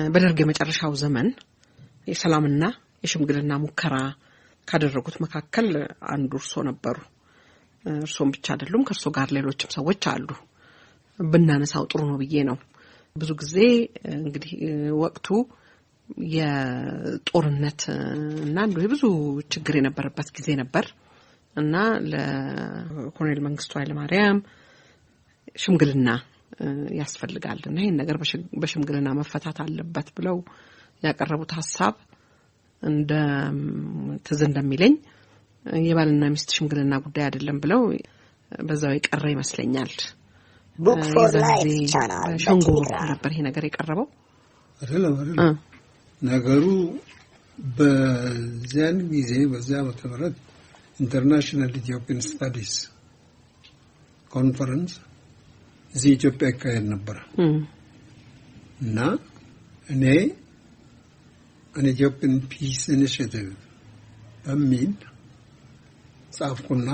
በደርግ የመጨረሻው ዘመን የሰላምና የሽምግልና ሙከራ ካደረጉት መካከል አንዱ እርሶ ነበሩ። እርሶም ብቻ አይደሉም ከእርሶ ጋር ሌሎችም ሰዎች አሉ። ብናነሳው ጥሩ ነው ብዬ ነው። ብዙ ጊዜ እንግዲህ ወቅቱ የጦርነት እና ብዙ ችግር የነበረበት ጊዜ ነበር እና ለኮሎኔል መንግስቱ ኃይለማርያም ሽምግልና ያስፈልጋልና ይሄን ነገር በሽምግልና መፈታት አለበት ብለው ያቀረቡት ሐሳብ ትዝ እንደሚለኝ የባልና ሚስት ሽምግልና ጉዳይ አይደለም ብለው በዛው የቀረ ይመስለኛል። ቡክ ፎር ላይፍ ቻናል ሸንጎ ነበር ይሄ ነገር የቀረበው አይደለም። ነገሩ በዚያን ጊዜ በዚያ መተመረት ኢንተርናሽናል ኢትዮጵያን ስታዲስ ኮንፈረንስ እዚህ ኢትዮጵያ ይካሄድ ነበር እና እኔ an Ethiopian Peace Initiative በሚል ጻፍኩና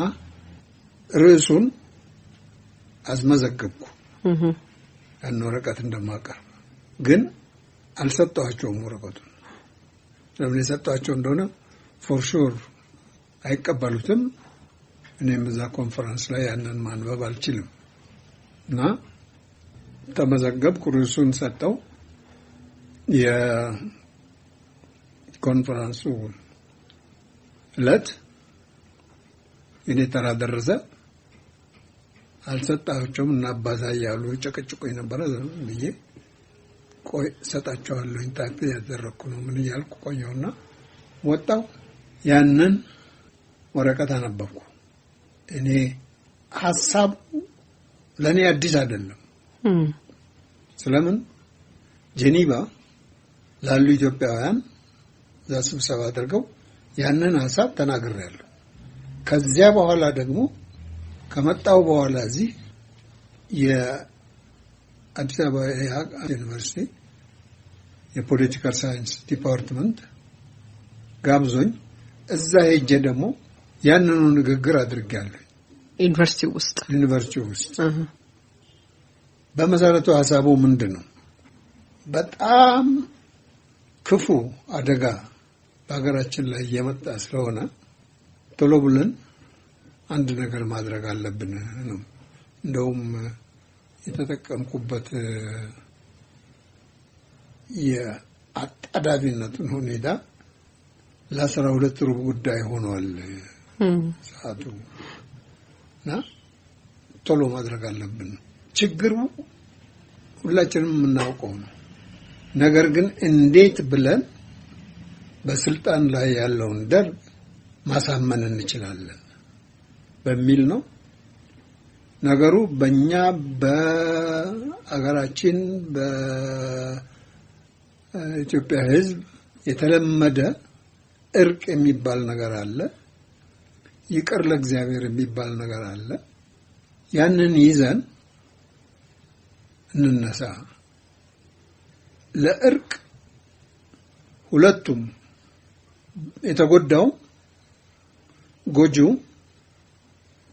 ርዕሱን አዝመዘገብኩ ያን ወረቀት እንደማቀርብ ግን አልሰጣቸውም። ወረቀቱን ለምን የሰጣቸው እንደሆነ ፎር ሹር አይቀበሉትም። እኔም እዛ ኮንፈረንስ ላይ ያንን ማንበብ አልችልም እና ተመዘገብኩ። ርዕሱን ሰጠው። የኮንፈረንሱ ዕለት እኔ ተራ ደረሰ። አልሰጣቸውም እና አባዛ ያሉ ጨቅጭቆኝ ነበር ብዬ ቆይ ሰጣቸዋለሁ ታይፕ ያደረኩ ነው ምን ያልኩ ቆየውና ወጣው። ያንን ወረቀት አነበብኩ። እኔ ሐሳብ ለኔ አዲስ አይደለም። ስለምን ጄኔቫ ላሉ ኢትዮጵያውያን ስብሰባ አድርገው ያንን ሐሳብ ተናግሬያለሁ። ከዚያ በኋላ ደግሞ ከመጣው በኋላ እዚህ የአዲስ አበባ ዩኒቨርሲቲ የፖለቲካል ሳይንስ ዲፓርትመንት ጋብዞኝ እዛ ሄጄ ደግሞ ያንኑ ንግግር አድርጌያለሁ ዩኒቨርሲቲ ውስጥ በመሰረቱ ሐሳቡ ምንድነው? በጣም ክፉ አደጋ በአገራችን ላይ እየመጣ ስለሆነ ቶሎ ብለን አንድ ነገር ማድረግ አለብን ነው። እንደውም የተጠቀምኩበት የአጣዳፊነቱን ሁኔታ ለ12 ሩብ ጉዳይ ሆኗል ሰዓቱና ቶሎ ማድረግ አለብን። ችግሩ ሁላችንም የምናውቀው ነው። ነገር ግን እንዴት ብለን በስልጣን ላይ ያለውን ደርግ ማሳመን እንችላለን በሚል ነው ነገሩ። በእኛ በአገራችን በኢትዮጵያ ሕዝብ የተለመደ እርቅ የሚባል ነገር አለ፣ ይቅር ለእግዚአብሔር የሚባል ነገር አለ። ያንን ይዘን እንነሳ። ለእርቅ ሁለቱም የተጎዳው ጎጂው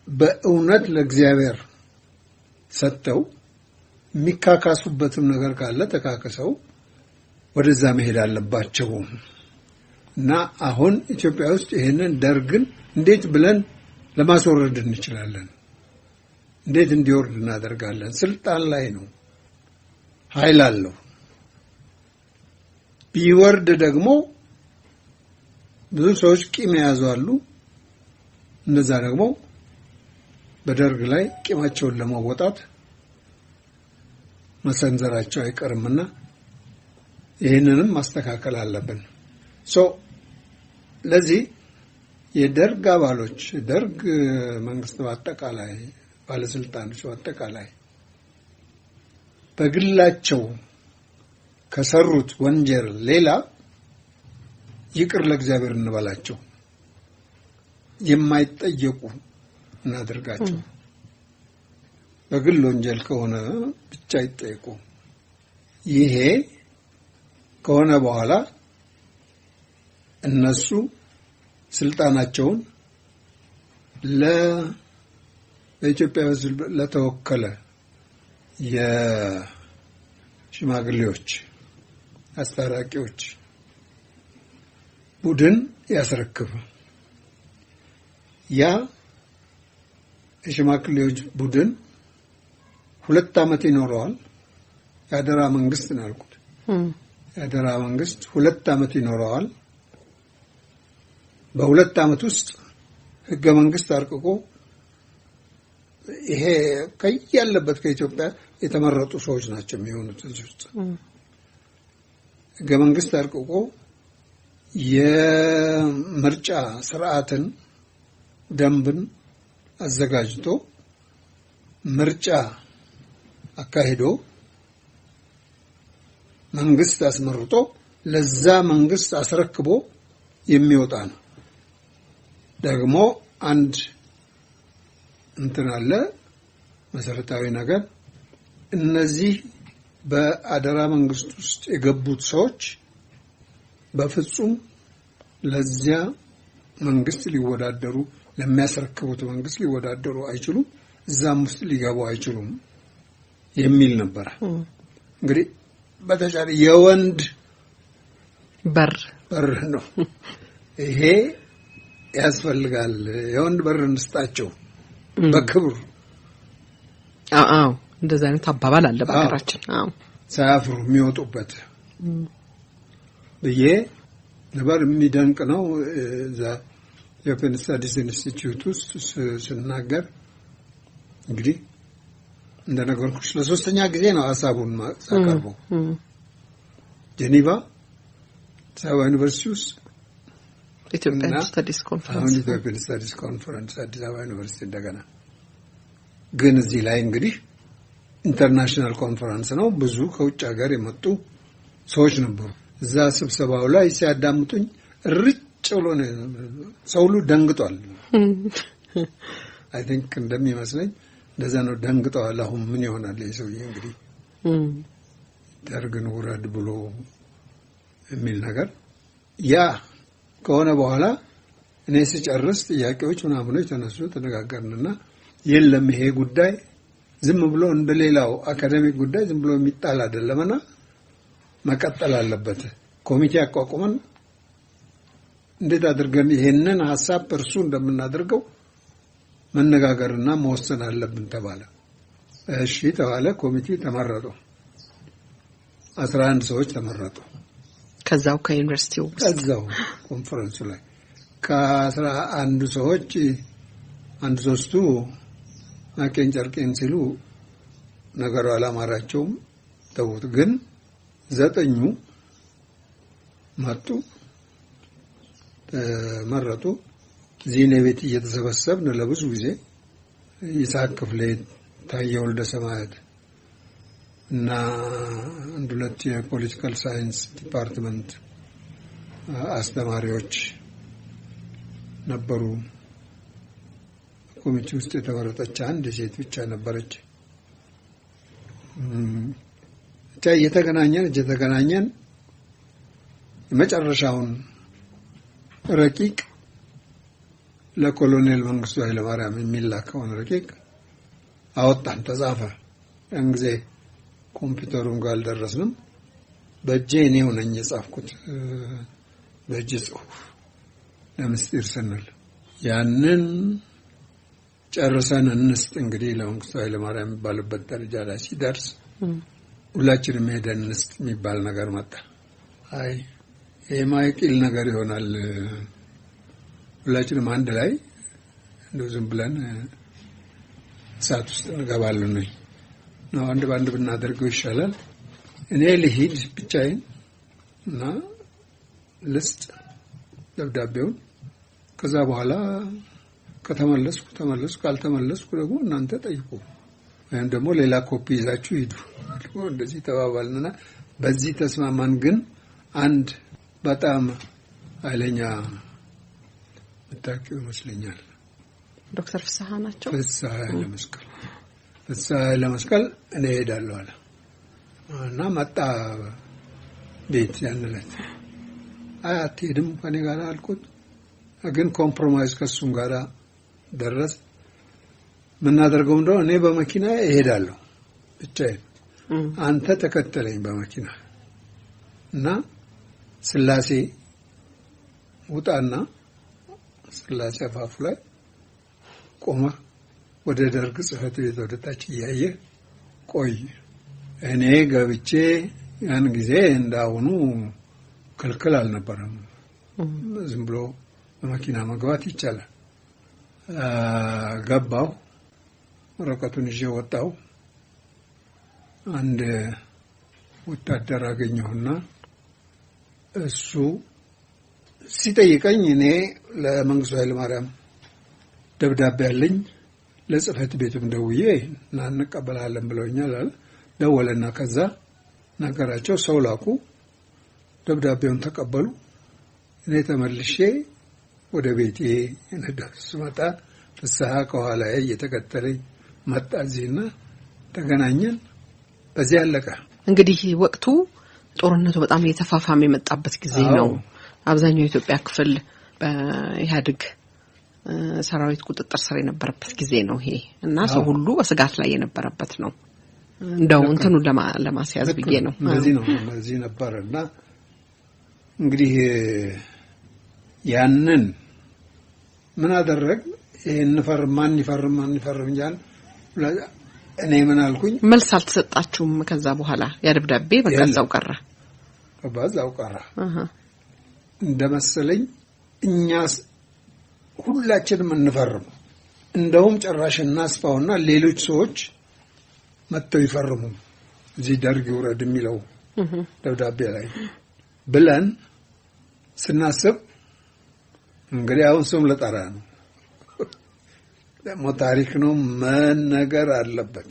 በእውነት ለእግዚአብሔር ሰጥተው የሚካካሱበትም ነገር ካለ ተካክሰው ወደዛ መሄድ አለባቸው እና አሁን ኢትዮጵያ ውስጥ ይሄንን ደርግን እንዴት ብለን ለማስወረድ እንችላለን? እንዴት እንዲወርድ እናደርጋለን? ስልጣን ላይ ነው፣ ኃይል አለው። ቢወርድ ደግሞ ብዙ ሰዎች ቂም ያዛሉ። እነዛ ደግሞ በደርግ ላይ ቂማቸውን ለማወጣት መሰንዘራቸው አይቀርምና ይሄንንም ማስተካከል አለብን። ለዚህ የደርግ አባሎች ደርግ መንግስት በአጠቃላይ ባለስልጣኖች በአጠቃላይ በግላቸው ከሰሩት ወንጀል ሌላ ይቅር ለእግዚአብሔር እንበላቸው፣ የማይጠየቁ እናድርጋቸው። በግል ወንጀል ከሆነ ብቻ ይጠየቁ። ይሄ ከሆነ በኋላ እነሱ ስልጣናቸውን በኢትዮጵያ ሕዝብ ለተወከለ የሽማግሌዎች አስታራቂዎች ቡድን ያስረክብ። ያ የሽማግሌዎች ቡድን 2 ዓመት ይኖረዋል። ያደራ መንግስት ነው ያልኩት። ያደራ መንግስት 2 ዓመት ይኖረዋል። በ2 ዓመት ውስጥ ህገ መንግስት አርቅቆ ይሄ ከያለበት ከኢትዮጵያ የተመረጡ ሰዎች ናቸው የሚሆኑት እዚህ ውስጥ ህገ መንግስት አርቅቆ የምርጫ ስርዓትን ደንብን አዘጋጅቶ ምርጫ አካሂዶ መንግስት አስመርጦ ለዛ መንግስት አስረክቦ የሚወጣ ነው። ደግሞ አንድ እንትን አለ መሰረታዊ ነገር እነዚህ በአደራ መንግስት ውስጥ የገቡት ሰዎች በፍጹም ለዚያ መንግስት ሊወዳደሩ ለሚያስረክቡት መንግስት ሊወዳደሩ አይችሉም፣ እዛም ውስጥ ሊገቡ አይችሉም የሚል ነበር። እንግዲህ በተቻለ የወንድ በር ነው ይሄ ያስፈልጋል። የወንድ በር እንስጣቸው በክብር። አዎ እንደዛ አይነት አባባል አለ በሀገራችን። አዎ ሳያፍሩ የሚወጡበት በየ ነበር የሚደንቅ ነው። እዛ የኦፕን ስታዲስ ኢንስቲትዩት ውስጥ ስናገር እንግዲህ እንደነገርኩሽ ለሶስተኛ ጊዜ ነው ሐሳቡን ማቀርበው ጄኔቫ ሳዋ ዩኒቨርሲቲ ውስጥ ኢትዮጵያ ስታዲስ ኮንፈረንስ ኢትዮጵያ ስታዲስ ኮንፈረንስ አዲስ አበባ ዩኒቨርሲቲ እንደገና ግን እዚህ ላይ እንግዲህ ኢንተርናሽናል ኮንፈረንስ ነው። ብዙ ከውጭ ሀገር የመጡ ሰዎች ነበሩ። እዛ ስብሰባው ላይ ሲያዳምጡኝ ርጭ ብሎ ነው ሰው ሁሉ ደንግጧል። አይ ቲንክ እንደሚመስለኝ እንደዛ ነው ደንግጠዋል። አሁን ምን ይሆናል የሰውዬ እንግዲህ ደርግን ውረድ ብሎ የሚል ነገር ያ ከሆነ በኋላ እኔ ስጨርስ ጥያቄዎች ምናምኖች ተነሱ ተነጋገርንና የለም ይሄ ጉዳይ ዝም ብሎ እንደሌላው አካዳሚክ ጉዳይ ዝም ብሎ የሚጣል አይደለምና መቀጠል አለበት። ኮሚቴ አቋቁመን እንዴት አድርገን ይሄንን ሐሳብ እርሱ እንደምናደርገው መነጋገርና መወሰን አለብን ተባለ። እሺ ተባለ። ኮሚቴ ተመረጡ። 11 ሰዎች ተመረጡ። ከዛው ከዩኒቨርሲቲው ከዛው ኮንፈረንስ ላይ ከ11 ሰዎች አንድ ሶስቱ ማቄን ጨርቄን ሲሉ ነገሩ አላማራቸውም ተውት። ግን 9ኙ መጡ ተመረጡ። ዚኔ ቤት እየተሰበሰብን ለብዙ ጊዜ ይስሐቅ ክፍሌ፣ ታየ ወልደ ሰማያት እና አንድ ሁለት የፖለቲካል ሳይንስ ዲፓርትመንት አስተማሪዎች ነበሩ። ኮሚቴ ውስጥ የተመረጠች አንድ ሴት ብቻ ነበረች። እየተገናኘን የመጨረሻውን ረቂቅ ለኮሎኔል መንግስቱ ኃይለማርያም የሚላከውን ረቂቅ አወጣን፣ ተጻፈ። ያን ጊዜ ኮምፒውተሩን ጋር አልደረስንም። በእጄ እኔው ነኝ የጻፍኩት በእጅ ጽሁፍ ለምስጢር ስንል ያንን ጨርሰን እንስጥ እንግዲህ ለመንግስቱ ኃይለማርያም የሚባልበት ደረጃ ላይ ሲደርስ ሁላችንም ሄደን እንስጥ የሚባል ነገር መጣ። አይ የማይቂል ነገር ይሆናል፣ ሁላችንም አንድ ላይ እንደው ዝም ብለን እሳት ውስጥ እንገባለን ነው አንድ ባንድ ብናደርገው ይሻላል። እኔ ልሂድ ብቻዬን እና ልስጥ ደብዳቤውን። ከዛ በኋላ ከተመለስኩ ካልተመለስኩ ደግሞ እናንተ ጠይቁ ወይም ደግሞ ሌላ ኮፒ ይዛችሁ ሂዱ። እንደዚህ ተባባልንና በዚህ ተስማማን። ግን አንድ በጣም ኃይለኛ መታወቂያ ይመስለኛል ዶክተር ፍስሐ ናቸው። ፍስሐ ለመስቀል እኔ ሄዳለሁ አለ እና መጣ ቤት ያንለት። አትሄድም ከኔ ጋር አልኩት። ግን ኮምፕሮማይዝ ከሱም ጋር ደረስ። ምናደርገው እንደው እኔ በመኪና እሄዳለሁ ብቻዬን፣ አንተ ተከተለኝ በመኪና እና ስላሴ ውጣና ስላሴ አፋፉ ላይ ቆመ ወደ ደርግ ጽሕፈት ቤት ወደታች እያየ ቆይ እኔ ገብቼ ያን ጊዜ እንዳሁኑ ክልክል አልነበረም ዝም ብሎ በመኪና መግባት ይቻላል ገባው ወረቀቱን ይዤ ወጣው አንድ ወታደር አገኘሁና እሱ ሲጠይቀኝ እኔ ለመንግስቱ ኃይለ ማርያም ደብዳቤ ያለኝ ለጽሕፈት ቤቱም ደውዬ እናንቀበላለን ብለውኛል አለ ደወለና ከዛ ነገራቸው ሰው ላኩ ደብዳቤውን ተቀበሉ እኔ ተመልሼ ወደ ቤቴ እንደስ መጣ ፍስሐ ከኋላዬ እየተከተለኝ መጣ እዚህና ተገናኘን በዚህ አለቀ እንግዲህ ወቅቱ ጦርነቱ በጣም እየተፋፋመ የመጣበት ጊዜ ነው አብዛኛው የኢትዮጵያ ክፍል በኢህአዴግ ሰራዊት ቁጥጥር ስር የነበረበት ጊዜ ነው ይሄ እና ሰው ሁሉ በስጋት ላይ የነበረበት ነው እንደው እንትኑ ለማስያዝ ብዬ ነው እንደዚህ ነበርና እንግዲህ ያንን ምን አደረግ ይሄን ማን ይፈርም እንጃን እኔ ምን አልኩኝ መልስ አልተሰጣችሁም ከዛ በኋላ ያ ደብዳቤ በቃዛው ቀረ እንደመሰለኝ እኛስ ሁላችንም እንፈርም እንደውም ጭራሽ እናስፋውና ሌሎች ሰዎች መጥተው ይፈርሙ እዚህ ደርግ ይውረድ የሚለው ደብዳቤ ላይ ብለን ስናስብ እንግዲህ አሁን ስም ለጠራ ነው ደግሞ ታሪክ ነው ምን ነገር አለበት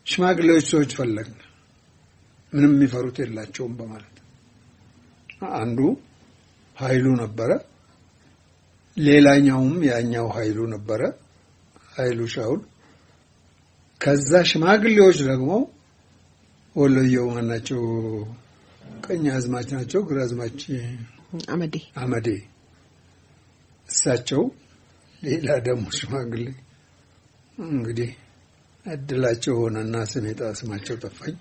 ሽማግሌዎች ሰዎች ፈለግን ምንም የሚፈሩት የላቸውም በማለት አንዱ ኃይሉ ነበረ ሌላኛውም ያኛው ኃይሉ ነበረ ኃይሉ ሻውል ከዛ ሽማግሌዎች ደግሞ ወሎየው ማናቸው ቀኝ አዝማች ናቸው ግራ አዝማች አመዴ እሳቸው ሌላ ደግሞ ሽማግሌ እንግዲህ እድላቸው ሆነና ስማቸው ጠፋኝ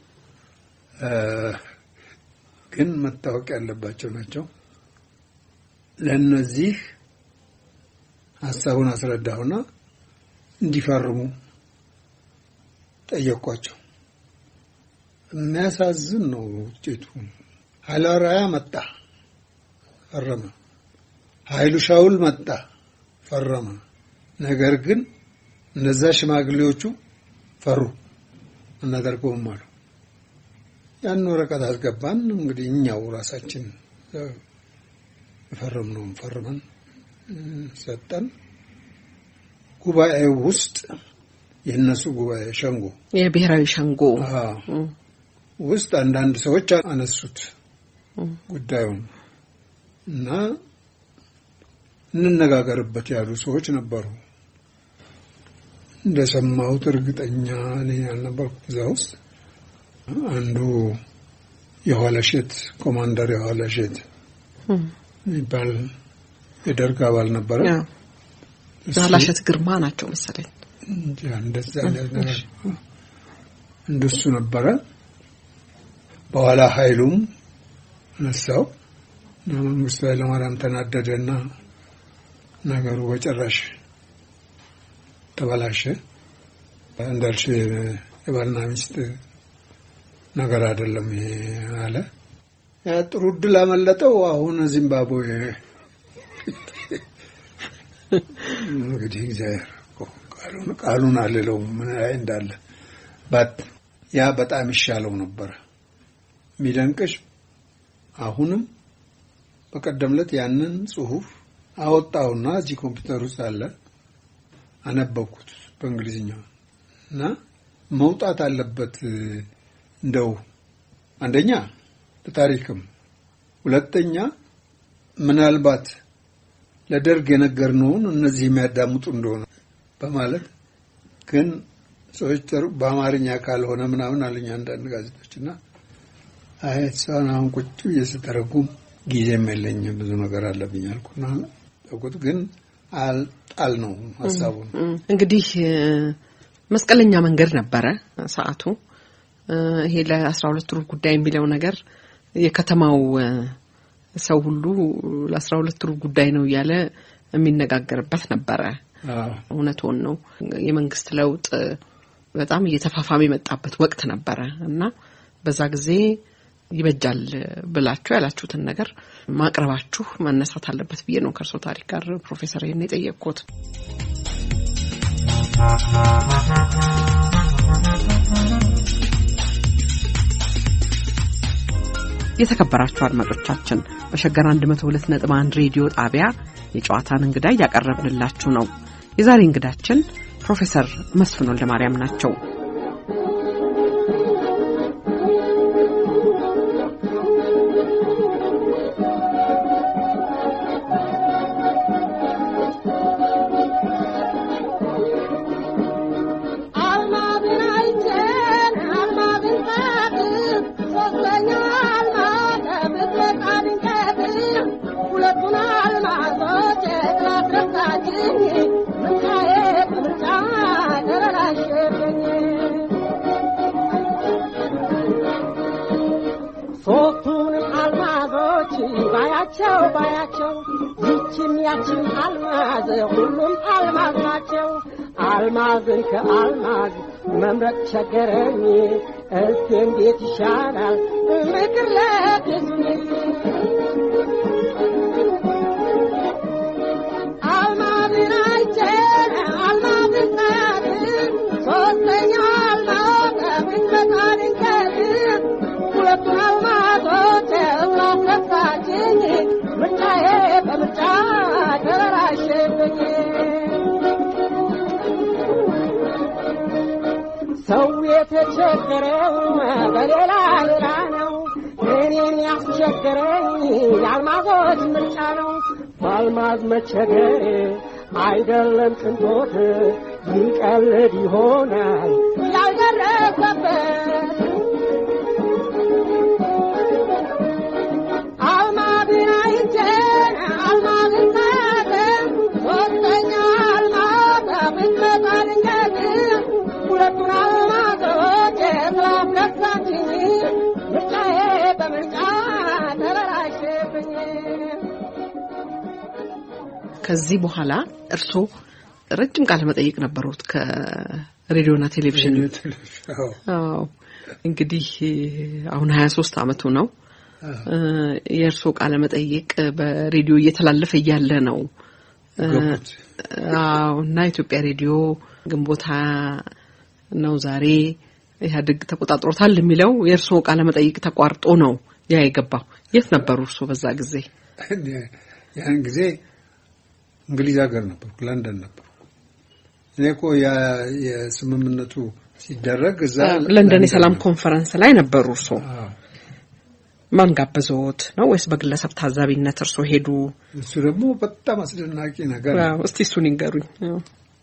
ግን መታወቅ ያለባቸው ናቸው ለነዚህ ሐሳቡን አስረዳሁና እንዲፈርሙ ጠየቅኳቸው የሚያሳዝን ነው ውጤቱ ሐላራያ መጣ ፈረመ ኃይሉ ሻውል መጣ ፈረመ ነገር ግን እነዛ ሽማግሌዎቹ ፈሩ እናደርገውም አሉ ያን ወረቀት አስገባን እንግዲህ እኛው ራሳችን ፈርመን ፈርመን ሰጠን ጉባኤው ውስጥ የነሱ ጉባኤ ሸንጎ የብሔራዊ ሸንጎ ውስጥ አንዳንድ ሰዎች አነሱት ጉዳዩን እና እንነጋገርበት ያሉ ሰዎች ነበሩ እንደሰማሁት እርግጠኛ ነኝ አልነበርኩም እዛ ውስጥ አንዱ የኋላሸት ኮማንደር የኋላሸት ይባል የደርግ አባል ነበረ የኋላሸት ግርማ ናቸው መሰለኝ እንደዛ እንደሱ ነበረ በኋላ ኃይሉም ነሳው መንግስቱ ኃይለማርያም ተናደደና ነገሩ በጭራሽ ተበላሸ እንዳልሽ የባልና ሚስት ነገር አይደለም ይሄ አለ ጥሩ ድል አመለጠው አሁን ዚምባብዌ እንግዲህ እግዚአብሔር ቃሉን አለለው ምን ላይ እንዳለ ያ በጣም ይሻለው ነበር ሚደንቅሽ አሁንም በቀደምለት ያንን ጽሁፍ አወጣውና እዚህ ኮምፒውተር ውስጥ አለ አነበብኩት በእንግሊዝኛ እና መውጣት አለበት እንደው አንደኛ ለታሪክም ሁለተኛ ምናልባት ለደርግ የነገርነውን እነዚህ የሚያዳምጡ እንደሆነ በማለት ግን ሰዎች በአማርኛ ካልሆነ ምናምን አለኝ አንዳንድ ጋዜጦችና አይተሳና አንቁጭ እየተተረጉም ጊዜም የለኝም ብዙ ነገር አለብኝ አልኩና ተቆጥ ግን አልጣል ነው ሐሳቡን እንግዲህ መስቀለኛ መንገድ ነበረ ሰዓቱ ይሄ ለ12 ሩብ ጉዳይ የሚለው ነገር የከተማው ሰው ሁሉ ለ12 ሩብ ጉዳይ ነው ያለ የሚነጋገርበት ነበር። እውነቱን ነው። የመንግስት ለውጥ በጣም እየተፋፋመ የመጣበት ወቅት ነበር እና በዛ ጊዜ ይበጃል ብላችሁ ያላችሁትን ነገር ማቅረባችሁ መነሳት አለበት ብዬ ነው ከርሶ ታሪክ ጋር ፕሮፌሰር ይሄን የጠየቅኩት። የተከበራችሁ አድማጮቻችን በሸገር 102.1 ሬዲዮ ጣቢያ የጨዋታን እንግዳ ያቀረብንላችሁ ነው። የዛሬ እንግዳችን ፕሮፌሰር መስፍን ወልደማርያም ናቸው። ባያቸው ይችም አልማዝ ሁሉም አልማዝ ናቸው። አልማዝን ከአልማዝ መምረጥ ቸገረኝ። እስቲ እንዴት ይሻላል ምክር ለግሱኝ። አልማዝን አይቼን አልማዝን ጣትን ሶስተኛው አልማዝ ብትመጣልኝ ከዚህ ሁለቱን አልማዞች ላስረሳችኝ ምርጫዬ በምርጫ ተበላሸብኝ። ሰው የተቸገረው በሌላ ሌላ ነው። እኔን ያስቸገረኝ የአልማዞች ምርጫ ነው። በአልማዝ መቸገሬ አይደለም ቅንጦት ይቀልድ ይሆናል ያልደረሰበት። ከዚህ በኋላ እርሶ ረጅም ቃለ መጠይቅ ነበሩት ከሬዲዮና ቴሌቪዥን። አዎ እንግዲህ አሁን 23 አመቱ ነው። የእርሶ ቃለ መጠይቅ በሬዲዮ እየተላለፈ ያለ ነው። አዎ እና ኢትዮጵያ ሬዲዮ ግንቦት ነው ዛሬ ኢህአዴግ ተቆጣጥሮታል የሚለው የእርሶ ቃለ መጠይቅ ተቋርጦ ነው ያ የገባው። የት ነበሩ እርሶ በዛ ጊዜ? ያን ጊዜ እንግሊዝ ሀገር ነበርኩ፣ ለንደን ነበርኩ። እኔ እኮ የስምምነቱ ሲደረግ እዛ ለንደን የሰላም ኮንፈረንስ ላይ ነበሩ እርሶ። ማን ጋበዞት ነው ወይስ በግለሰብ ታዛቢነት እርሶ ሄዱ? እሱ ደግሞ በጣም አስደናቂ ነገር ነው። እስቲ እሱን ይንገሩኝ።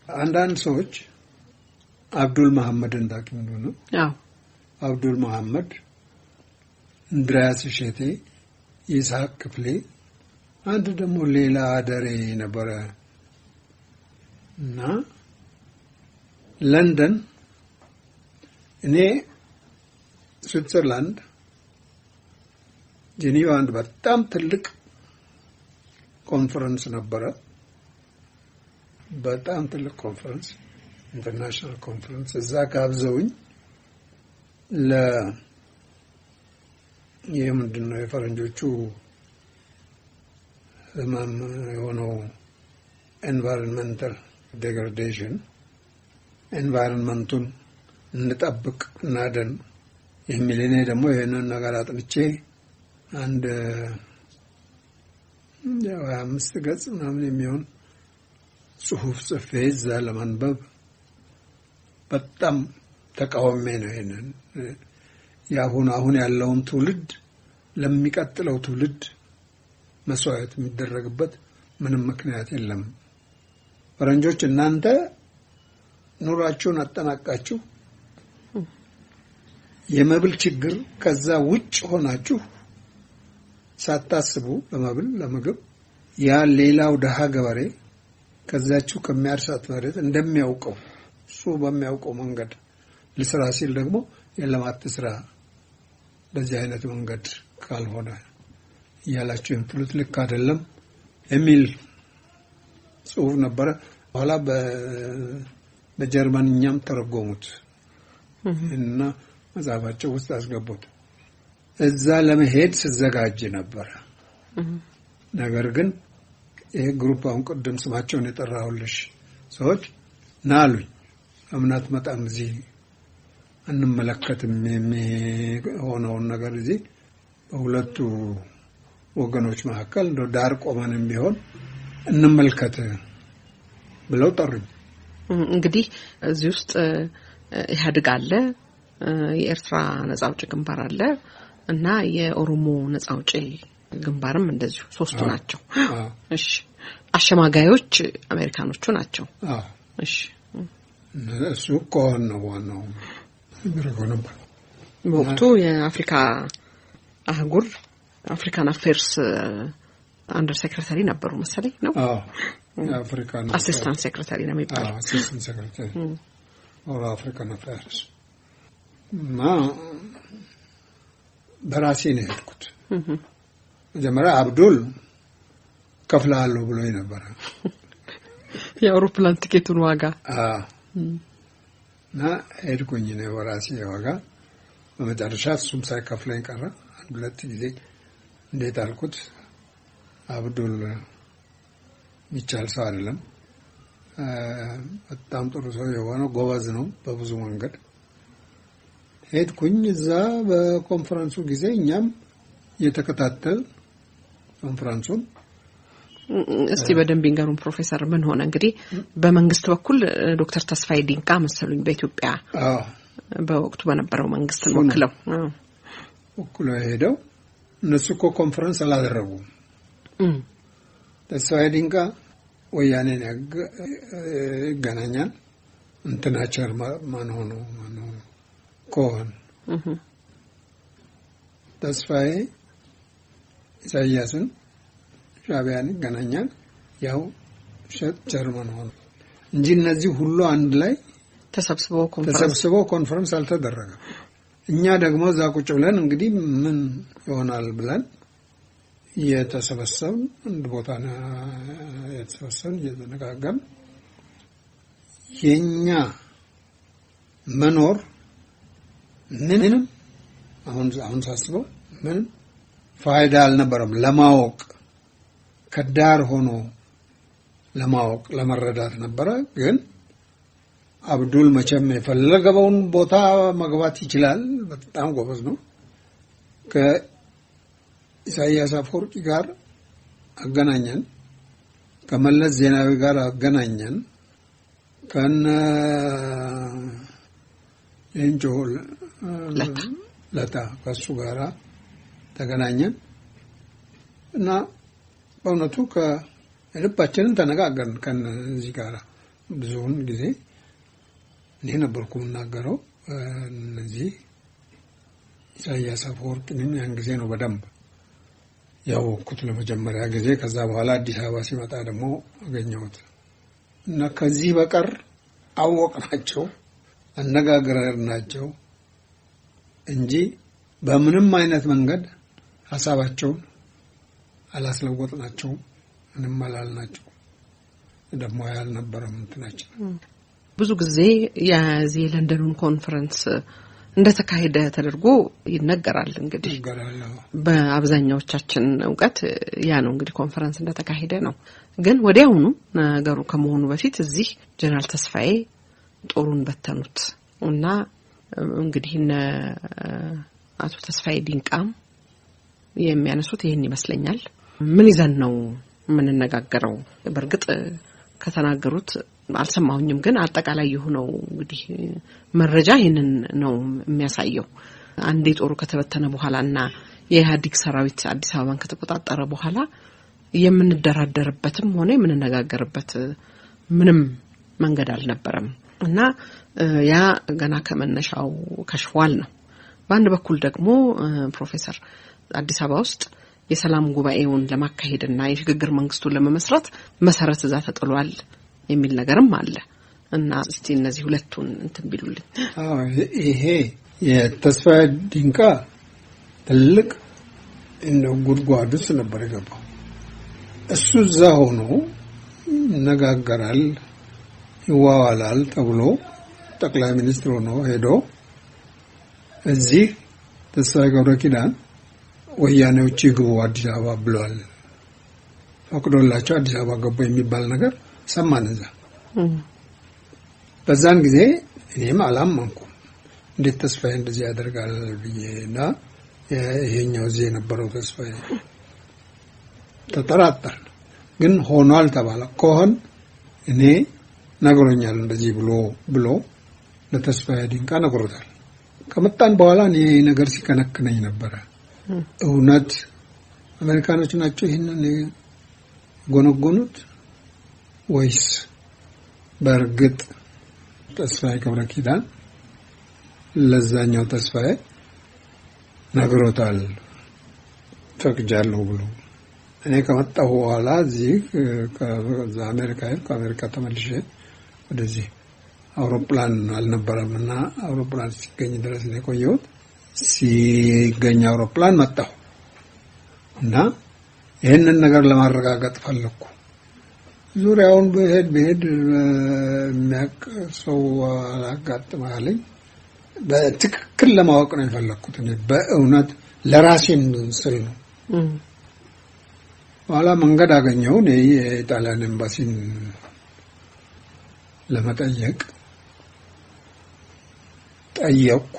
አንዳንድ ሰዎች አብዱል መሐመድን ታውቂው ነው? አዎ አብዱል መሐመድ፣ እንድሪያስ እሸቴ፣ ይስሐቅ ክፍሌ፣ አንድ ደግሞ ሌላ አደሬ ነበረ እና ለንደን እኔ ስዊትዘርላንድ ጄኔቫ አንድ በጣም ትልቅ ኮንፈረንስ ነበረ። በጣም ትልቅ ኮንፈረንስ፣ ኢንተርናሽናል ኮንፈረንስ። እዛ ጋብዘውኝ የምንድነው የፈረንጆቹ ህመም የሆነው ኤንቫይሮንመንታል ዴግራዴሽን፣ ኤንቫይሮንመንቱን እንጠብቅ እናደን የሚል እኔ ደግሞ ይሄንን ነገር አጥንቼ አንድ 25 ገጽ ምናምን የሚሆን ጽሁፍ ጽፌ እዛ ለማንበብ በጣም ተቃውሜ ነው ይሄንን አሁን ያለውን ትውልድ ለሚቀጥለው ትውልድ መስዋዕት የሚደረግበት ምንም ምክንያት የለም። ፈረንጆች እናንተ ኑራችሁን አጠናቃችሁ የመብል ችግር ከዛ ውጭ ሆናችሁ ሳታስቡ ለምግብ ያ ሌላው ደሃ ገበሬ ከዛችሁ ከሚያርሳት መሬት እንደሚያውቀው እሱ በሚያውቀው መንገድ ልስራ ሲል ደግሞ የለም አትስራ፣ በዚህ አይነት መንገድ ካልሆነ ያላችሁ የምትሉት ልክ አይደለም የሚል ጽሑፍ ነበረ። በኋላ በጀርመንኛም ተረጎሙት እና መጽሐፋቸው ውስጥ አስገቡት። እዛ ለመሄድ ስዘጋጅ ነበረ። ነገር ግን ይሄ ግሩፕ አሁን ቅድም ስማቸውን የጠራሁልሽ ሰዎች ናሉኝ እምነት መጣም እዚህ እንመለከትም የሚሆነውን ነገር እዚህ በሁለቱ ወገኖች መካከል እንደ ዳር ቆመንም ቢሆን እንመልከት ብለው ጠሩኝ። እንግዲህ እዚህ ውስጥ ኢህአዴግ አለ፣ የኤርትራ ነጻ አውጪ ግንባር አለ እና የኦሮሞ ነጻ አውጪ ግንባርም እንደዚሁ ሶስቱ ናቸው። እሺ አሸማጋዮች አሜሪካኖቹ ናቸው። እሺ እሱ ኮን ነው ዋናው ይረጋው ነበር። በወቅቱ የአፍሪካ አህጉር አፍሪካን አፌርስ አንደር ሴክሬታሪ ነበሩ መሰለኝ ነው። የአፍሪካን አሲስታንት ሴክሬታሪ ነው የሚባለው። አሲስታንት ሴክሬታሪ ኦር አፍሪካን አፌርስ በራሴ ነው የሄድኩት። መጀመሪያ አብዱል ከፍላለሁ ብሎኝ ነበር የአውሮፕላን ቲኬቱን ዋጋ እና ሄድኩኝ ነው በራሴ ዋጋ። በመጨረሻ እሱም ሳይከፍለኝ ቀረ። አንድ ሁለት ጊዜ እንዴት አልኩት። አብዱል የሚቻል ሰው አይደለም። በጣም ጥሩ ሰው የሆነ ጎበዝ ነው በብዙ መንገድ። ሄድኩኝ እዛ በኮንፈረንሱ ጊዜ እኛም የተከታተል ኮንፈረንሱን። እስቲ በደንብ ይንገሩን ፕሮፌሰር፣ ምን ሆነ እንግዲህ በመንግስት በኩል ዶክተር ተስፋዬ ዲንቃ መሰሉኝ በኢትዮጵያ በወቅቱ በነበረው መንግስት ወክለው ሄደው እነሱ እኮ ኮንፈረንስ አላደረጉም። ተስፋዬ ዲንቃ ወያኔን ያገናኛል እንትናቸር ማን ሆኖ ኮን ተስፋዬ ኢሳያስን ሻዕቢያን ያገናኛል ያው ጀርመን ሆኖ እንጂ እነዚህ ሁሉ አንድ ላይ ተሰብስበው ኮንፈረንስ አልተደረገም። እኛ ደግሞ እዛ ቁጭ ብለን እንግዲህ ምን ይሆናል ብለን የተሰበሰብን አንድ ቦታ የተሰበሰብን እየተነጋገርን የኛ መኖር ምንም አሁን ሳስበው ምንም ፋይዳ አልነበረም። ለማወቅ ከዳር ሆኖ ለማወቅ ለመረዳት ነበረ። ግን አብዱል መቼም የፈለገውን ቦታ መግባት ይችላል። በጣም ጎበዝ ነው። ከኢሳያስ አፈወርቂ ጋር አገናኘን፣ ከመለስ ዜናዊ ጋር አገናኘን፣ ከነ እንጆል ለታ ከሱ ጋር ተገናኘን እና በእውነቱ ከልባችንን ተነጋገርን። ከነዚህ ጋር ብዙውን ጊዜ እኔ ነበርኩ የምናገረው። እነዚህ ኢሳያስ አፈወርቂንም ያን ጊዜ ነው በደንብ ያወቅኩት ለመጀመሪያ ጊዜ። ከዛ በኋላ አዲስ አበባ ሲመጣ ደግሞ አገኘሁት እና ከዚህ በቀር አወቅናቸው አነጋግረናቸው እንጂ በምንም አይነት መንገድ ሐሳባቸውን አላስለወጥናቸውም። ምንም አላልናቸው። ደግሞ ያልነበረም እንትናችን ብዙ ጊዜ የዚህ ለንደኑን ኮንፈረንስ እንደተካሄደ ተደርጎ ይነገራል። እንግዲህ በአብዛኛዎቻችን ዕውቀት ያ ነው እንግዲህ ኮንፈረንስ እንደተካሄደ ነው። ግን ወዲያውኑ ነገሩ ከመሆኑ በፊት እዚህ ጀነራል ተስፋዬ ጦሩን በተኑት እና እንግዲህ አቶ ተስፋዬ ዲንቃም የሚያነሱት ይሄን ይመስለኛል። ምን ይዘን ነው የምንነጋገረው? በርግጥ ከተናገሩት አልሰማሁኝም፣ ግን አጠቃላይ የሆነው እንግዲህ መረጃ ይሄንን ነው የሚያሳየው። አንዴ ጦሩ ከተበተነ በኋላና የኢህአዴግ ሰራዊት አዲስ አበባን ከተቆጣጠረ በኋላ የምንደራደርበትም ሆነ የምንነጋገርበት ምንም መንገድ አልነበረም እና ያ ገና ከመነሻው ከሽፏል ነው። በአንድ በኩል ደግሞ ፕሮፌሰር አዲስ አበባ ውስጥ የሰላም ጉባኤውን ለማካሄድና የሽግግር መንግስቱን ለመመስረት መሰረት እዛ ተጥሏል የሚል ነገርም አለ እና እስቲ እነዚህ ሁለቱን እንትን ቢሉልኝ። ይሄ የተስፋዬ ዲንቃ ትልቅ እንደው ጉድጓድ ውስጥ ነበር የገባው። እሱ እዛ ሆኖ ይነጋገራል ይዋዋላል ተብሎ ጠቅላይ ሚኒስትር ሆኖ ሄዶ እዚህ ተስፋዬ ገብረኪዳን ወያኔዎች ይግቡ አዲስ አበባ ብለዋል ፈቅዶላቸው አዲስ አበባ ገቡ የሚባል ነገር ሰማን እዛ። በዛን ጊዜ እኔም አላመንኩም እንዴት ተስፋዬ እንደዚህ ያደርጋል ብዬና ይሄኛው እዚህ የነበረው ተስፋዬ ተጠራጠርን። ግን ሆኗል ተባለ። ከሆነ እኔ ነግሮኛል እንደዚህ ብሎ ለተስፋዬ ዲንቃ ነግሮታል። ከመጣን በኋላ እኔ ነገር ሲከነክነኝ ነበር። እውነት አሜሪካኖች ናቸው ይሄንን ጎነጎኑት ወይስ በእርግጥ ተስፋዬ ገብረኪዳን ለዛኛው ተስፋዬ ነግሮታል ፈቅጃለሁ ብሎ? እኔ ከመጣሁ በኋላ እዚህ ከአሜሪካ ተመልሼ ወደዚህ አውሮፕላን አልነበረምና አውሮፕላን ሲገኝ ድረስ ነው የቆየሁት። ሲገኝ አውሮፕላን መጣሁ እና ይሄንን ነገር ለማረጋገጥ ፈለኩ። ዙሪያውን በሄድ የሚያውቅ ሰው አላጋጥማለኝ። በትክክል ለማወቅ ነው የፈለኩት እኔ በእውነት ለራሴም ስል ነው። ኋላ መንገድ አገኘሁ። የጣሊያን ኤምባሲን ለመጠየቅ ጠየቅኩ።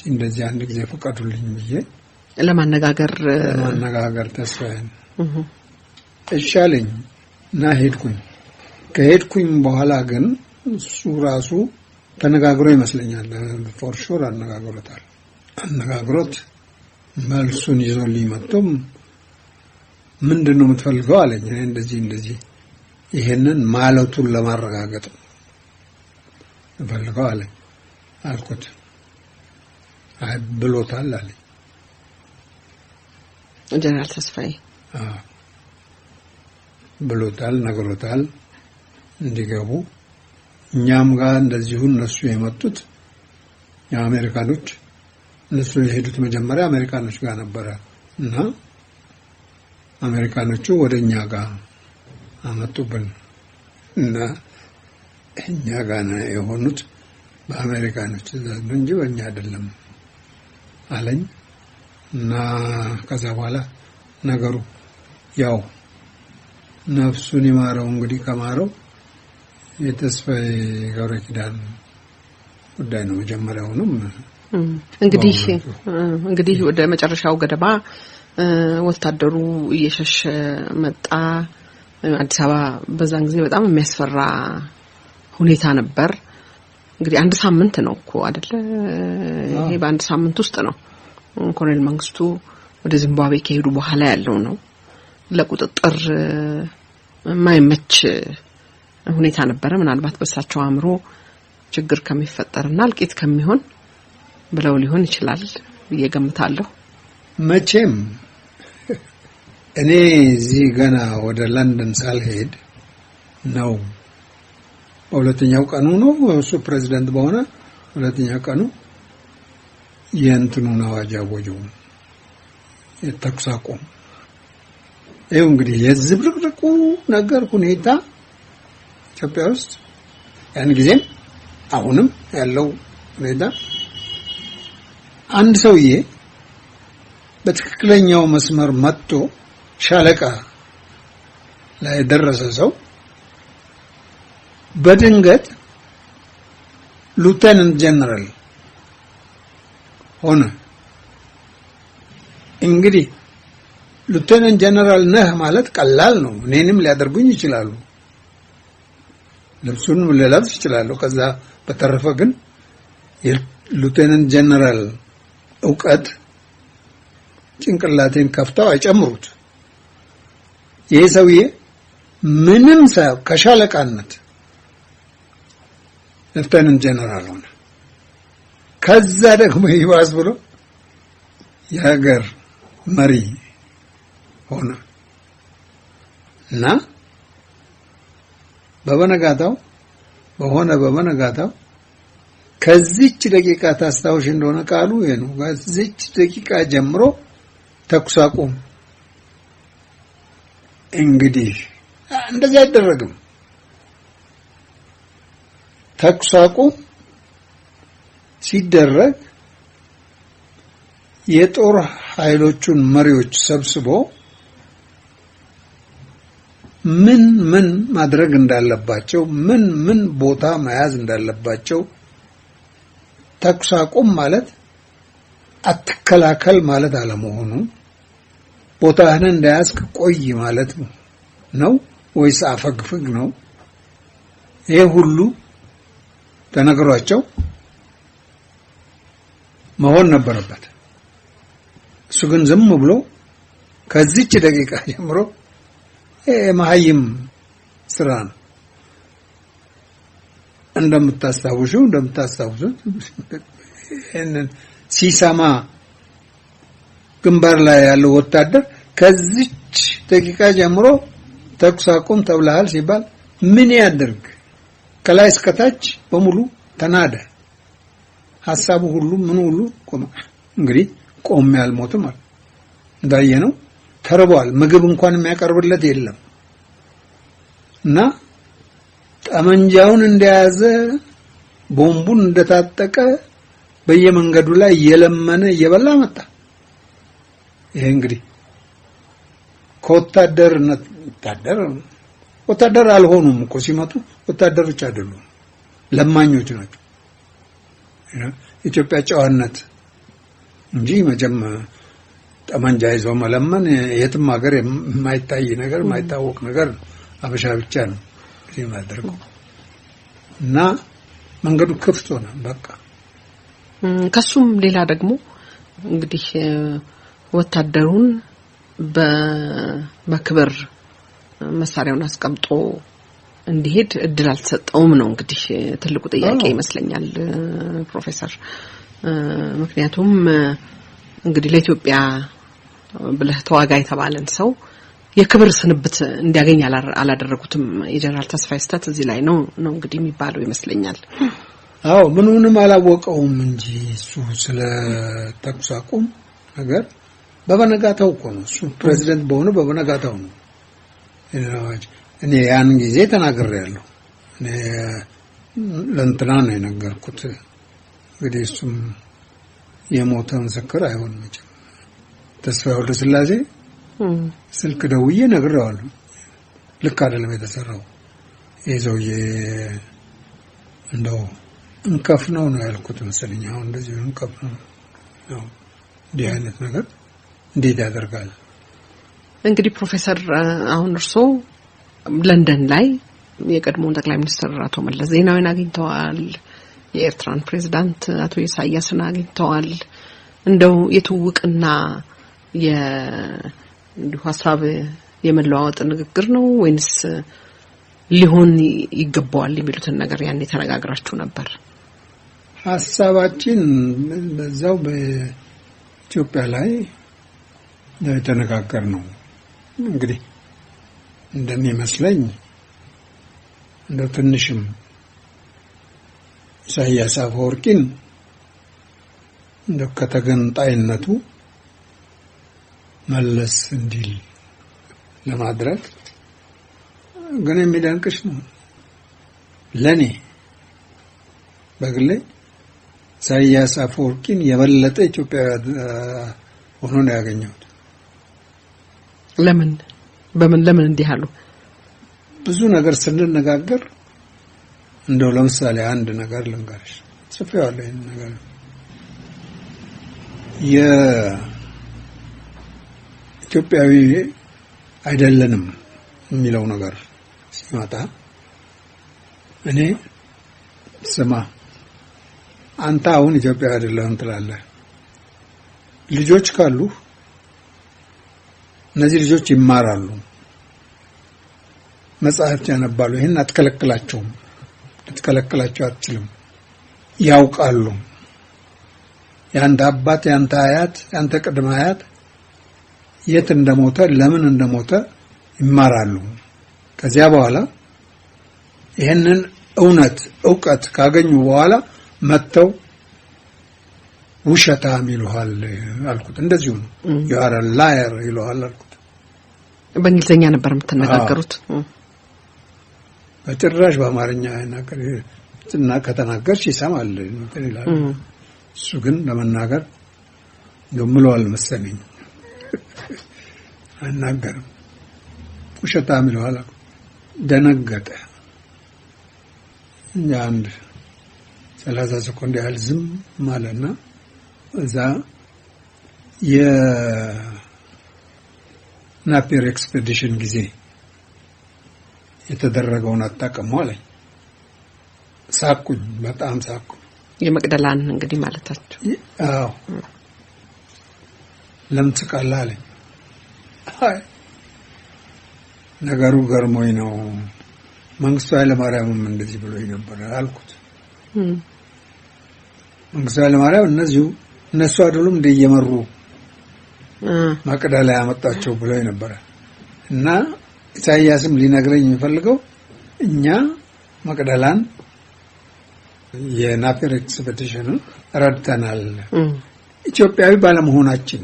እንደዚህ አንድ ጊዜ ፈቀዱልኝ ብዬ ለማነጋገር ተስፋዬን እሺ አለኝ እና ሄድኩኝ። ከሄድኩኝ በኋላ ግን እሱ ራሱ ተነጋግሮ ይመስለኛል ፎር ሹር አነጋግሮት መልሱን ይዞልኝ መጥቶም ምንድነው የምትፈልገው አለኝ። እኔ እንደዚህ ይሄንን ማለቱን ለማረጋገጥ ፈልገው አለኝ አልኩት። አይ ብሎታል አለኝ ጀነራል ተስፋዬ። ብሎታል ነግሮታል እንዲገቡ። እኛም ጋር እንደዚሁ እነሱ የመጡት የአሜሪካኖች እነሱ የሄዱት መጀመሪያ አሜሪካኖች ጋር ነበረ እና አሜሪካኖቹ ወደኛ ጋር አመጡብን እና እኛ ጋር ነው የሆኑት በአሜሪካኖች እንጂ በእኛ አይደለም አለኝ። እና ከዛ በኋላ ነገሩ ያው ነፍሱን ይማረው እንግዲህ ከማረው የተስፋዬ ገብረኪዳን ጉዳይ ነው መጀመሪያውንም። እንግዲህ ወደ መጨረሻው ገደማ ወታደሩ እየሸሸ መጣ። አዲስ አበባ በዛን ጊዜ በጣም የሚያስፈራ ሁኔታ ነበር። እንግዲህ አንድ ሳምንት ነው እኮ አይደለ? ይሄ በአንድ ሳምንት ውስጥ ነው ኮሎኔል መንግስቱ ወደ ዚምባብዌ ከሄዱ በኋላ ያለው ነው። ለቁጥጥር የማይመች ሁኔታ ነበረ። ምናልባት በሳቸው አእምሮ ችግር ከሚፈጠርና እልቂት ከሚሆን ብለው ሊሆን ይችላል ብዬ ገምታለሁ። መቼም እኔ እዚህ ገና ወደ ለንደን ሳልሄድ ነው በሁለተኛው ቀኑ ነው እሱ ፕሬዝዳንት በሆነ ሁለተኛው ቀኑ የእንትኑን አዋጅ አወጀው የተኩስ አቁም። ይኸው እንግዲህ የዝብርቅርቁ ነገር ሁኔታ ኢትዮጵያ ውስጥ ያን ጊዜም አሁንም ያለው ሁኔታ አንድ ሰውዬ በትክክለኛው መስመር መጥቶ ሻለቃ ላይ ደረሰ ሰው በድንገት ሉተናንት ጀነራል ሆነ። እንግዲህ ሉተናንት ጀነራል ነህ ማለት ቀላል ነው። እኔንም ሊያደርጉኝ ይችላሉ፣ ልብሱንም ልለብስ ይችላሉ። ከዛ በተረፈ ግን የሉተናንት ጀነራል ዕውቀት ጭንቅላቴን ከፍተው አይጨምሩት። ይሄ ሰውዬ ምንም ሳይው ከሻለቃነት ሉተናንት ጀነራል ሆነ። ከዛ ደግሞ ይባስ ብሎ የሀገር መሪ ሆነ እና በበነጋታው ከዚች ደቂቃ ታስታውሽ እንደሆነ ቃሉ ይሄ ነው። ከዚች ደቂቃ ጀምሮ ተኩስ አቁም። እንግዲህ እንደዚህ አይደረግም። ተኩስ አቁም ሲደረግ የጦር ኃይሎቹን መሪዎች ሰብስቦ ምን ምን ማድረግ እንዳለባቸው ምን ቦታ መያዝ እንዳለባቸው ተኩስ አቁም ማለት አትከላከል ማለት አለመሆኑ ቦታህን እንዳያስክ ቆይ ማለት ነው ወይስ አፈግፍግ ነው? ይሄ ሁሉ ተነግሯቸው መሆን ነበረበት። እሱ ግን ዝም ብሎ ከዚች ደቂቃ ጀምሮ የመሀይም ስራ ነው። እንደምታስታውሱት ይሄንን ሲሰማ ግንባር ላይ ያለው ወታደር ከዚች ደቂቃ ጀምሮ ተኩስ አቁም ተብለሃል ሲባል ምን ያድርግ? ከላይ እስከ ታች በሙሉ ተናደ። ሐሳቡ ሁሉ ምን ሁሉ ቆመ። እንግዲህ ቆም ያልሞትም ማለት እንዳየነው ተርቧል። ምግብ እንኳን የሚያቀርብለት የለም እና ጠመንጃውን እንደያዘ ቦምቡን እንደታጠቀ በየመንገዱ ላይ እየለመነ እየበላ መጣ። ይሄ እንግዲህ ከወታደርነት ወታደር አልሆኑም እኮ ሲመጡ ወታደሮች አይደሉም፣ ለማኞች ናቸው። ኢትዮጵያ ጨዋነት እንጂ ጠመንጃ ይዞ መለመን የትም ሀገር የማይታይ ነገር የማይታወቅ ነገር አበሻ ብቻ ነው የሚያደርገው። እና መንገዱ ክፍት ሆነ በቃ። ከሱም ሌላ ደግሞ እንግዲህ ወታደሩን በክብር መሳሪያውን አስቀምጦ እንዲሄድ እድል አልተሰጠውም ነው እንግዲህ ትልቁ ጥያቄ ይመስለኛል ፕሮፌሰር። ምክንያቱም እንግዲህ ለኢትዮጵያ ብለህ ተዋጋ የተባለን ሰው የክብር ስንብት እንዲያገኝ አላደረጉትም። የጀነራል ተስፋዬ ስህተት እዚህ ላይ ነው እንግዲህ የሚባለው ይመስለኛል። አዎ ምኑንም አላወቀውም እንጂ እሱ ስለ ተኩስ አቁም ነገር በበነጋታው እኮ ነው እሱ ፕሬዝዳንት በሆነ በበነጋታው ነው። እኔ ያን ጊዜ ተናግሬያለሁ። እኔ ለእንትና ነው የነገርኩት። እንግዲህ እሱም የሞተ ምስክር አይሆንም መቼም። ተስፋዬ ወልደ ስላሴ ስልክ ደውዬ ነግሬዋለሁ። ልክ አይደለም የተሰራው ይሄ ሰውዬ እንደው እንከፍነው ነው ያልኩት መሰለኝ። አሁን እንደዚህ እንከፍነው ነው እንዲህ አይነት ነገር እንዴት ያደርጋል? እንግዲህ ፕሮፌሰር አሁን እርስዎ ለንደን ላይ የቀድሞውን ጠቅላይ ሚኒስትር አቶ መለስ ዜናዊን አግኝተዋል። የኤርትራን ፕሬዝዳንት አቶ ኢሳያስን አግኝተዋል። እንደው የትውቅና እንዲሁ ሀሳብ የመለዋወጥ ንግግር ነው ወይንስ ሊሆን ይገባዋል የሚሉትን ነገር ያኔ ተነጋግራችሁ ነበር? ሀሳባችን በዛው በኢትዮጵያ ላይ ተነጋገር ነው። እንግዲህ እንደሚመስለኝ እንደው ትንሽም ኢሳያስ አፈወርቂን እንደው ከተገንጣይነቱ መለስ እንዲል ለማድረግ ግን የሚደንቅሽ ነው። ለኔ በግሌ ኢሳያስ አፈወርቂን የበለጠ ኢትዮጵያ ሆኖ ነው ያገኘሁት። ለምን እንዲህ አሉ? ብዙ ነገር ስንነጋገር እንደው ለምሳሌ አንድ ነገር ልንገርሽ። ጽፌዋለሁ ይሄን ነገር የኢትዮጵያዊ አይደለንም የሚለው ነገር ሲመጣ እኔ ስማ አንተ አሁን ኢትዮጵያዊ አይደለህም ትላለህ። ልጆች ካሉ እነዚህ ልጆች ይማራሉ፣ መጽሐፍት ያነባሉ። ይሄን አትከለክላቸውም፣ ልትከለክላቸው አትችልም። ያውቃሉ። ያንተ አባት፣ ያንተ አያት፣ ያንተ ቅድመ አያት የት እንደሞተ ለምን እንደሞተ ይማራሉ። ከዚያ በኋላ ይሄንን እውቀት ካገኙ በኋላ መተው ውሸታም ይሉሃል አልኩት። እንደዚሁ ነው you are a liar ይሉሃል አልኩት። በእንግሊዘኛ ነበር የምትነጋገሩት? በጭራሽ በአማርኛ አይናገር እና ከተናገርሽ ይሰማል እንትን ይላል። እሱ ግን ለመናገር እንደምለዋል መሰለኝ አይናገርም። ውሸታም ይሉሃል አልኩት። ደነገጠ። አንድ 30 ሰኮንድ ያህል ዝም ማለና እዛ የናፒር ኤክስፔዲሽን ጊዜ የተደረገውን አጣቀሙ አለኝ። ሳቅኩኝ፣ በጣም ሳቅኩኝ። የመቅደላን እንግዲህ ማለታቸው? አዎ። ለምን ትስቃለህ አለኝ። አይ ነገሩ ገርሞኝ ነው። መንግስቱ ኃይለማርያምም እንደዚህ ብሎኝ ነበር አልኩት። መንግስቱ ኃይለማርያም እነሱ አይደሉም እንደየመሩ መቅደላ ያመጣቸው ብሎኝ ነበር እና ኢሳያስም ሊነግረኝ የሚፈልገው እኛ መቅደላን የናፒር ኤክስፔዲሽን ረድተናል ኢትዮጵያዊ ባለመሆናችን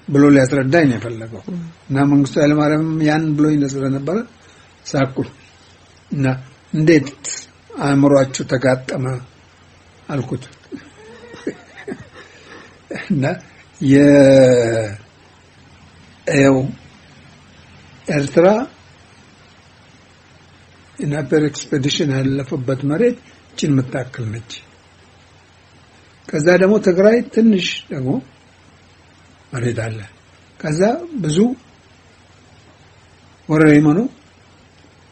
ብሎ ሊያስረዳኝ ነው የፈለገው እና መንግስቱ ኃይለማርያም ያን ብሎኝ ስለነበረ ሳቅኩኝ እና እንዴት አእምሯችሁ ተጋጠመ አልኩት። እና ኤርትራ የናፒር ኤክስፔዲሽን ያለፈበት መሬት እችን የምታክል ነች። ከዛ ደግሞ ትግራይ ትንሽ ደግሞ መሬት አለ። ከዛ ብዙ ወረይመኑ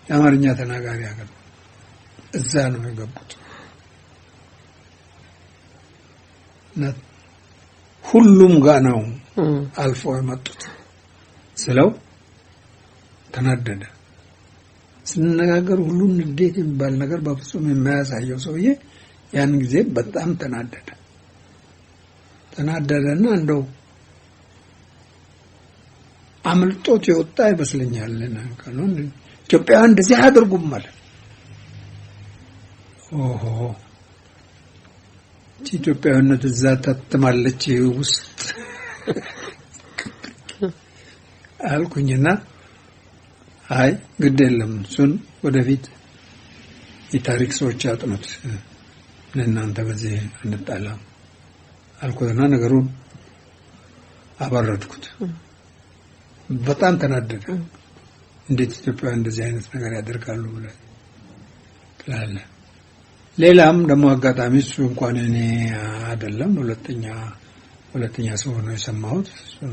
የአማርኛ ተናጋሪ ሀገር እዛ ነው የገቡት። ሁሉም ጋር ነው አልፎ የመጡት ስለው ተናደደ። ስንነጋገር ሁሉን እንዴት የሚባል ነገር በፍጹም የማያሳየው ሰውዬ ያን ጊዜ በጣም ተናደደና እንደው አምልጦት የወጣ ይመስለኛል። ነው ኢትዮጵያውያን እንደዚህ አያደርጉም ማለት ኦሆ ኢትዮጵያዊነት እዛ ተተማለች ውስጥ አልኩኝና አይ ግድ የለም እሱን ወደፊት የታሪክ ሰዎች ያጥኑት ለእናንተ በዚህ እንጣላም አልኩትና ነገሩን አባረድኩት። በጣም ተናደደ። እንዴት ኢትዮጵያውያን እንደዚህ አይነት ነገር ያደርጋሉ ብለህ ትላለህ። ሌላም ደግሞ አጋጣሚ እሱ እንኳን እኔ አይደለም ሁለተኛ ሰው ነው የሰማሁት። እሱን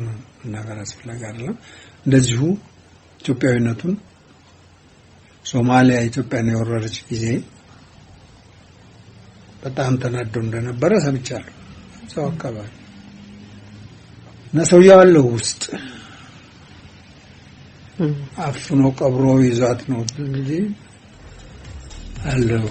ነገር አስፈላጊ አይደለም። እንደዚሁ ኢትዮጵያዊነቱን ሶማሊያ ኢትዮጵያን የወረረች ጊዜ በጣም ተናዶ እንደነበረ ሰምቻለሁ። ሰው አካባቢ እና ሰውየው ያለው ውስጥ አፍኖ ቀብሮ ይዟት ነው እንጂ አለው